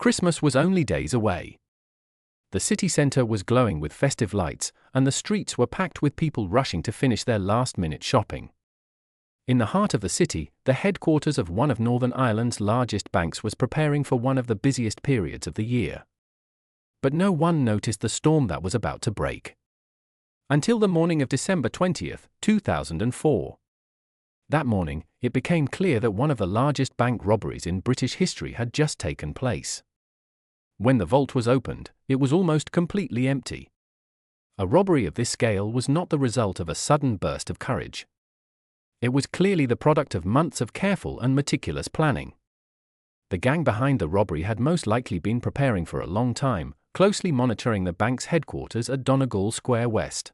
Christmas was only days away. The city centre was glowing with festive lights, and the streets were packed with people rushing to finish their last-minute shopping. In the heart of the city, the headquarters of one of Northern Ireland's largest banks was preparing for one of the busiest periods of the year. But no one noticed the storm that was about to break. Until the morning of December 20th, 2004. That morning, it became clear that one of the largest bank robberies in British history had just taken place. When the vault was opened, it was almost completely empty. A robbery of this scale was not the result of a sudden burst of courage. It was clearly the product of months of careful and meticulous planning. The gang behind the robbery had most likely been preparing for a long time, closely monitoring the bank's headquarters at Donegal Square West.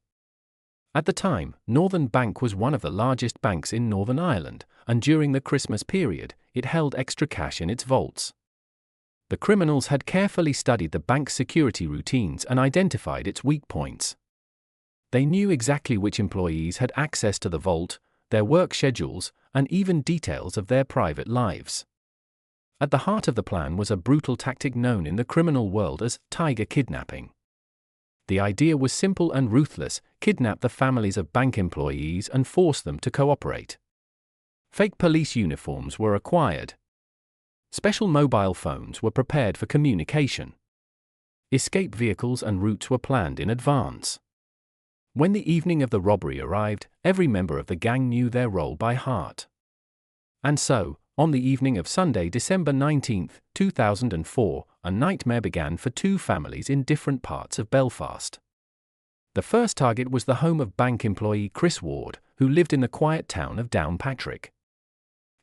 At the time, Northern Bank was one of the largest banks in Northern Ireland, and during the Christmas period, it held extra cash in its vaults. The criminals had carefully studied the bank's security routines and identified its weak points. They knew exactly which employees had access to the vault, their work schedules, and even details of their private lives. At the heart of the plan was a brutal tactic known in the criminal world as tiger kidnapping. The idea was simple and ruthless: kidnap the families of bank employees and force them to cooperate. Fake police uniforms were acquired. Special mobile phones were prepared for communication. Escape vehicles and routes were planned in advance. When the evening of the robbery arrived, every member of the gang knew their role by heart. And so, on the evening of Sunday, December 19, 2004, a nightmare began for two families in different parts of Belfast. The first target was the home of bank employee Chris Ward, who lived in the quiet town of Downpatrick.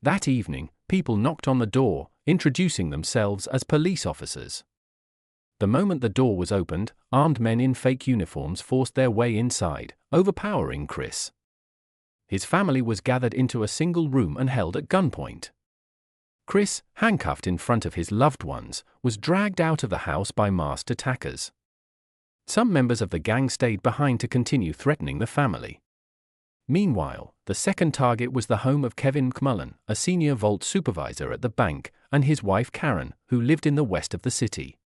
That evening, people knocked on the door, introducing themselves as police officers. The moment the door was opened, armed men in fake uniforms forced their way inside, overpowering Chris. His family was gathered into a single room and held at gunpoint. Chris, handcuffed in front of his loved ones, was dragged out of the house by masked attackers. Some members of the gang stayed behind to continue threatening the family. Meanwhile, the second target was the home of Kevin McMullen, a senior vault supervisor at the bank, and his wife Karen, who lived in the west of the city.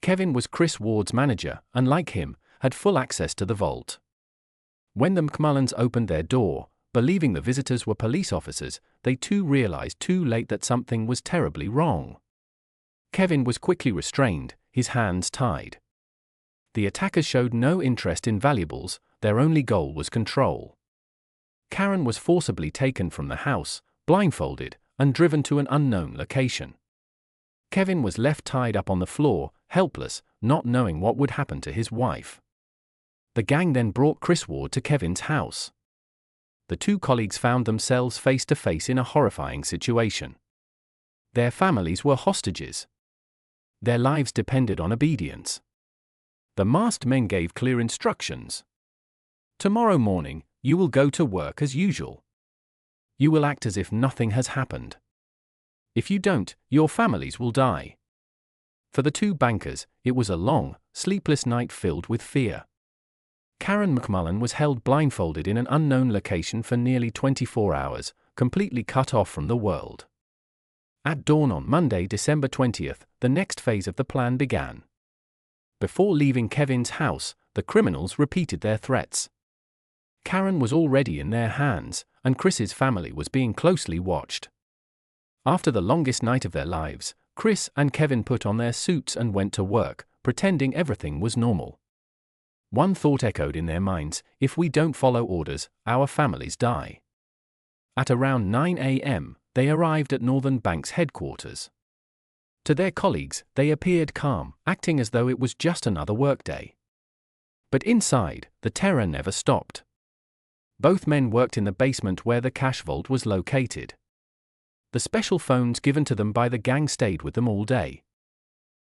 Kevin was Chris Ward's manager, and like him, had full access to the vault. When the McMullens opened their door, believing the visitors were police officers, they too realized too late that something was terribly wrong. Kevin was quickly restrained, his hands tied. The attackers showed no interest in valuables; their only goal was control. Karen was forcibly taken from the house, blindfolded, and driven to an unknown location. Kevin was left tied up on the floor, helpless, not knowing what would happen to his wife. The gang then brought Chris Ward to Kevin's house. The two colleagues found themselves face to face in a horrifying situation. Their families were hostages. Their lives depended on obedience. The masked men gave clear instructions. Tomorrow morning, you will go to work as usual. You will act as if nothing has happened. If you don't, your families will die. For the two bankers, it was a long, sleepless night filled with fear. Karen McMullen was held blindfolded in an unknown location for nearly 24 hours, completely cut off from the world. At dawn on Monday, December 20th, the next phase of the plan began. Before leaving Kevin's house, the criminals repeated their threats. Karen was already in their hands, and Chris's family was being closely watched. After the longest night of their lives, Chris and Kevin put on their suits and went to work, pretending everything was normal. One thought echoed in their minds: if we don't follow orders, our families die. At around 9 a.m., they arrived at Northern Bank's headquarters. To their colleagues, they appeared calm, acting as though it was just another workday. But inside, the terror never stopped. Both men worked in the basement where the cash vault was located. The special phones given to them by the gang stayed with them all day.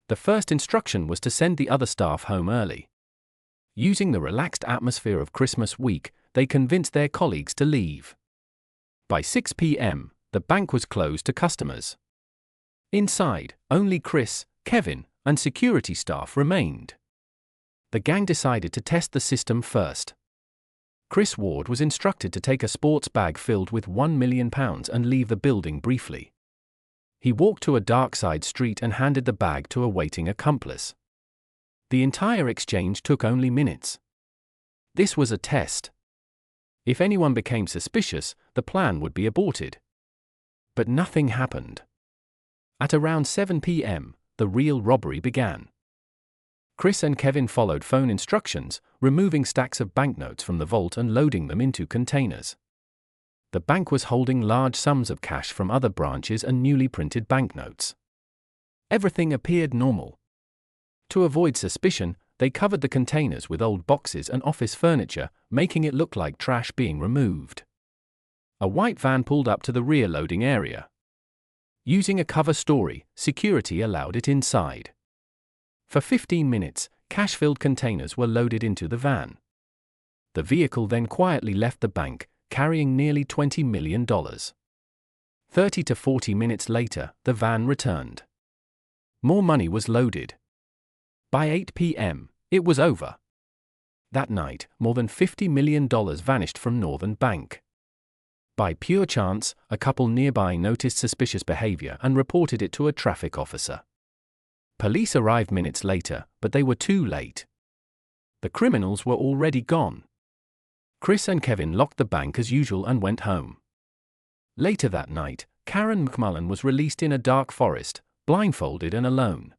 The first instruction was to send the other staff home early. Using the relaxed atmosphere of Christmas week, they convinced their colleagues to leave. By 6 p.m., the bank was closed to customers. Inside, only Chris, Kevin, and security staff remained. The gang decided to test the system first. Chris Ward was instructed to take a sports bag filled with £1 million and leave the building briefly. He walked to a dark side street and handed the bag to a waiting accomplice. The entire exchange took only minutes. This was a test. If anyone became suspicious, the plan would be aborted. But nothing happened. At around 7 p.m., the real robbery began. Chris and Kevin followed phone instructions, removing stacks of banknotes from the vault and loading them into containers. The bank was holding large sums of cash from other branches and newly printed banknotes. Everything appeared normal. To avoid suspicion, they covered the containers with old boxes and office furniture, making it look like trash being removed. A white van pulled up to the rear loading area. Using a cover story, security allowed it inside. For 15 minutes, cash-filled containers were loaded into the van. The vehicle then quietly left the bank, carrying nearly $20 million. 30 to 40 minutes later, the van returned. More money was loaded. By 8 p.m., it was over. That night, more than $50 million vanished from Northern Bank. By pure chance, a couple nearby noticed suspicious behavior and reported it to a traffic officer. Police arrived minutes later, but they were too late. The criminals were already gone. Chris and Kevin locked the bank as usual and went home. Later that night, Karen McMullen was released in a dark forest, blindfolded and alone.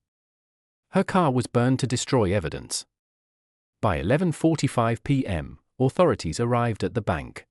Her car was burned to destroy evidence. By 11:45 p.m., authorities arrived at the bank.